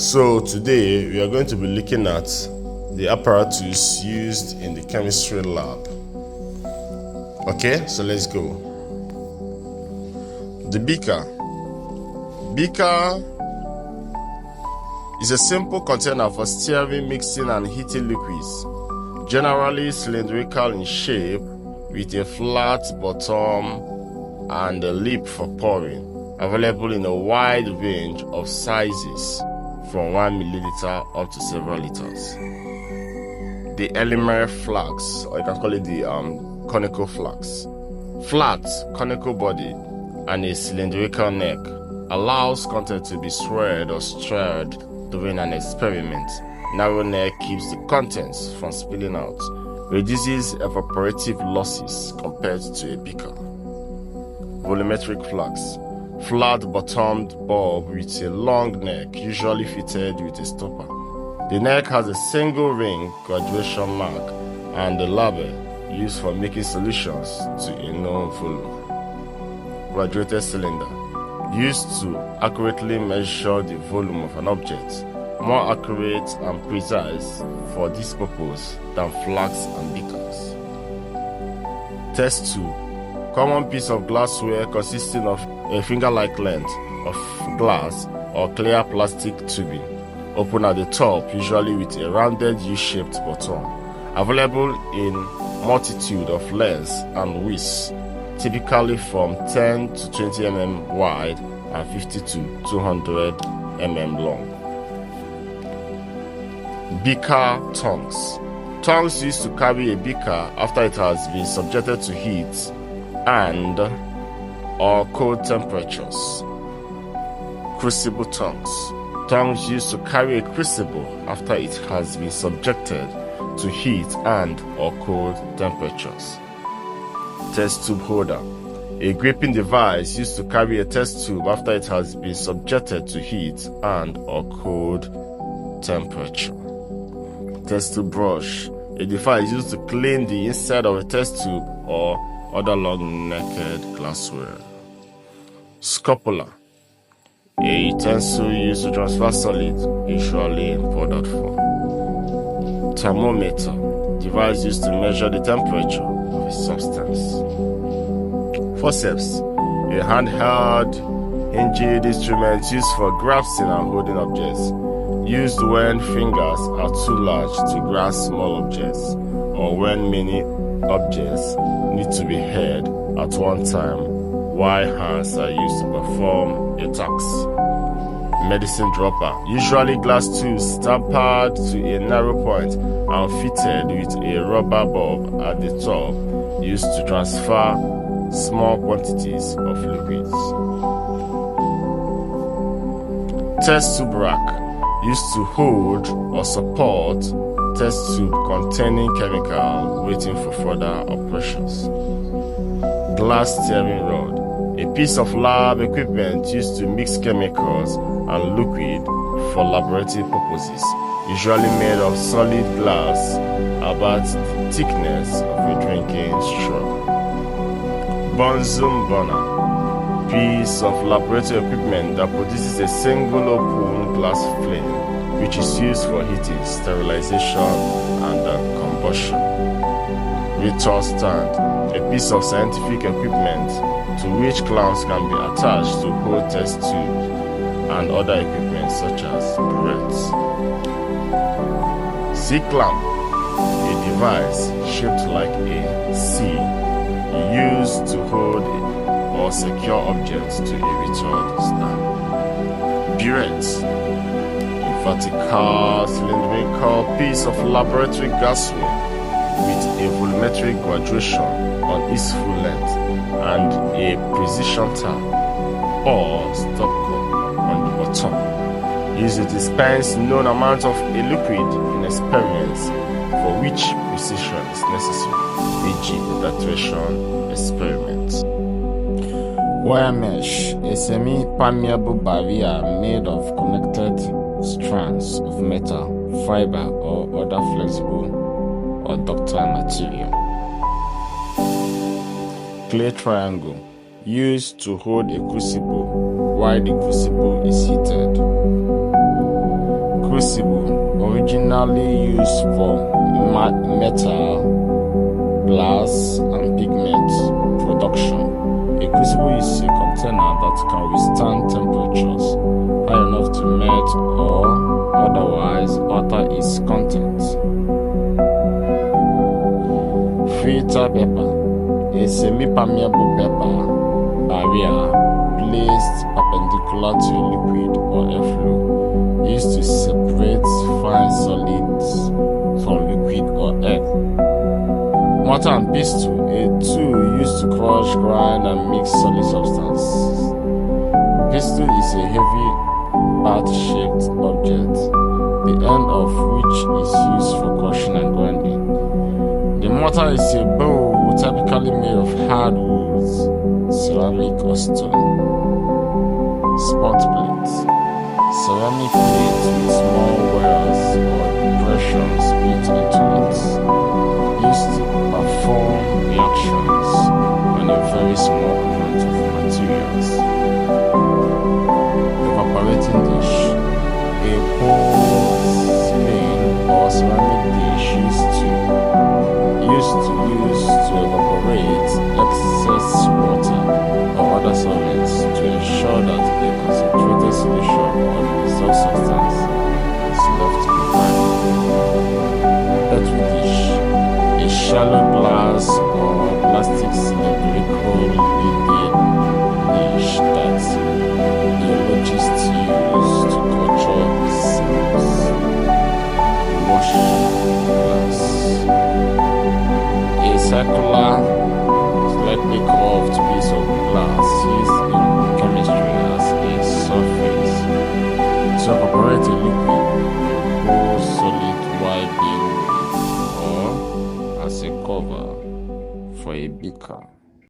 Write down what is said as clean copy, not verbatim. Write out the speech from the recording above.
So today we are going to be looking at the apparatus used in the chemistry lab. Okay, so let's go. The beaker. Beaker is a simple container for stirring, mixing and heating liquids, generally cylindrical in shape with a flat bottom and a lip for pouring, available in a wide range of sizes from 1 milliliter up to several liters. The Elimer flask, or you can call it the conical flask. Flat conical body and a cylindrical neck allows content to be swirled or stirred during an experiment. Narrow neck keeps the contents from spilling out, reduces evaporative losses compared to a beaker. Volumetric flask. Flat-bottomed bulb with a long neck, usually fitted with a stopper. The neck has a single ring graduation mark and a label used for making solutions to a known volume. Graduated cylinder, used to accurately measure the volume of an object, more accurate and precise for this purpose than flasks and beakers. Test tube, common piece of glassware consisting of a finger-like length of glass or clear plastic tubing, open at the top, usually with a rounded U-shaped bottom, available in multitude of lengths and widths, typically from 10 to 20 mm wide and 50 to 200 mm long. Beaker tongues. Tongues used to carry a beaker after it has been subjected to heat and or cold temperatures. Crucible tongues. Tongues used to carry a crucible after it has been subjected to heat and or cold temperatures. Test tube holder. A gripping device used to carry a test tube after it has been subjected to heat and or cold temperature. Test tube brush. A device used to clean the inside of a test tube or other long-necked glassware. Scopola. A utensil used to transfer solid, usually in powdered form. Thermometer. Device used to measure the temperature of a substance. Forceps. A handheld, hinged instrument used for grasping and holding objects, used when fingers are too large to grasp small objects or when many objects need to be held at one time while hands are used to perform a task. Medicine dropper, usually glass tubes tapered to a narrow point and fitted with a rubber bulb at the top, used to transfer small quantities of liquids. Test tube rack, used to hold or support test tube containing chemical waiting for further operations. Glass stirring rod, a piece of lab equipment used to mix chemicals and liquid for laboratory purposes, usually made of solid glass about the thickness of a drinking straw. Bunsen burner, piece of laboratory equipment that produces a single open glass flame, which is used for heating, sterilization, and combustion. Retort stand, a piece of scientific equipment to which clamps can be attached to hold test tubes and other equipment such as burettes. C-clamp, a device shaped like a C used to hold or secure objects to a retort stand. Burette, vertical cylindrical piece of laboratory glassware with a volumetric graduation on its full length and a precision tab or stopcock on the bottom, used to dispense known amount of a liquid in experiments for which precision is necessary, e.g. the titration experiment. Wire mesh, a semi-permeable barrier made of connected strands of metal, fiber, or other flexible or ductile material. Clay triangle, used to hold a crucible while the crucible is heated. originally used for metal, glass, and pigment production. A crucible is a container that can withstand temperatures high enough to melt or otherwise alter its contents. Filter paper, a semi-permeable paper barrier placed perpendicular to a liquid or airflow, used to separate fine solids from liquid or air. Mortar and pestle, a tool used to crush, grind, and mix solid substances. Pestle is a heavy bat-shaped object, the end of which is used for crushing and grinding. The mortar is a bowl typically made of hard woods, ceramic or stone. Spot plates, ceramic plates with small wells or depressions built into it, used to perform reactions on a very small amount of materials. Evaporating dish, a porcelain or ceramic dish used to evaporate excess water or other solvents to ensure that a concentrated solution or the dissolved substance is left behind. Petri dish, a shallow glass or plastic cylindrical lidded dish that geologists use to culture samples. Wash glass, a circular, slightly curved piece of glass used in chemistry as a surface to evaporate a liquid, whole solid while being moved, or as a cover for a beaker.